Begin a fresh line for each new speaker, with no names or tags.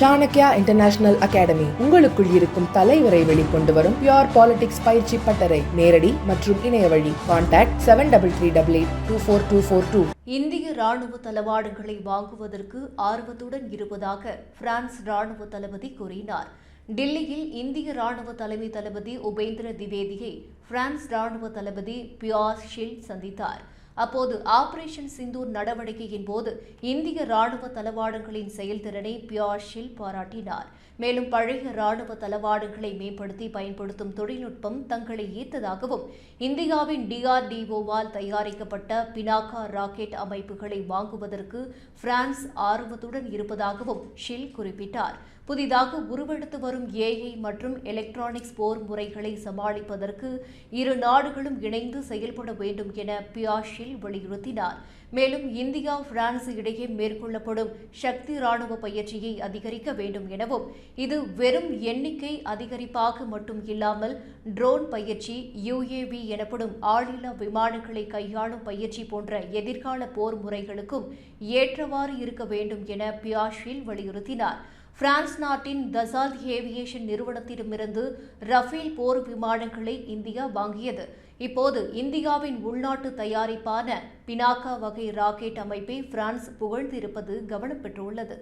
Chanakya international academy உங்களுக்குள் இருக்கும் தலைவரை வெளிக்கொண்டு வரும் பியூர் பாலிடிக்ஸ் பயிற்சி பட்டறை. நேரடி மற்றும் இணைய வழி. கான்டாக்ட் 7338824242.
இந்திய ராணுவ தளவாடங்களை வாங்குவதற்கு ஆர்வத்துடன் இருப்பதாக பிரான்ஸ் ராணுவ தளபதி கூறினார். டில்லியில் இந்திய ராணுவ தலைமை தளபதி உபேந்திர திவேதியை பிரான்ஸ் ராணுவ தளபதி பியர் ஷில் சந்தித்தார். அப்போது ஆபரேஷன் சிந்தூர் நடவடிக்கையின் போது இந்திய ராணுவ தளவாடங்களின் செயல்திறனை பியர் ஷில் பாராட்டினார். மேலும் பழைய ராணுவ தளவாடங்களை மேம்படுத்தி பயன்படுத்தும் தொழில்நுட்பம் தங்களை ஈர்த்ததாகவும் இந்தியாவின் DRDOவால் தயாரிக்கப்பட்ட பினாக்கா ராக்கெட் அமைப்புகளை வாங்குவதற்கு பிரான்ஸ் ஆர்வத்துடன் இருப்பதாகவும் ஷில் குறிப்பிட்டார். புதிதாக உருவெடுத்து வரும் AI மற்றும் எலக்ட்ரானிக்ஸ் போர் முறைகளை சமாளிப்பதற்கு இரு நாடுகளும் இணைந்து செயல்பட வேண்டும் என பியர் ஷில் வலியுறுத்தினார். மேலும் இந்தியா பிரான்ஸ் இடையே மேற்கொள்ளப்படும் சக்தி ராணுவ பயிற்சியை அதிகரிக்க வேண்டும் எனவும் இது வெறும் எண்ணிக்கை அதிகரிப்பாக மட்டும் இல்லாமல் ட்ரோன் பயிற்சி, UAV எனப்படும் ஆளில்லா விமானங்களை கையாளும் பயிற்சி போன்ற எதிர்கால போர் முறைகளுக்கும் ஏற்றவாறு இருக்க வேண்டும் என பியர் ஷில் வலியுறுத்தினார். பிரான்ஸ் நாட்டின் தசால்ட் ஏவியேஷன் நிறுவனத்திடமிருந்து ரஃபேல் போர் விமானங்களை இந்தியா வாங்கியது. இப்போது இந்தியாவின் உள்நாட்டு தயாரிப்பான பினாக்கா வகை ராக்கெட் அமைப்பை பிரான்ஸ் புகழ்ந்திருப்பது கவனம் பெற்றுள்ளது.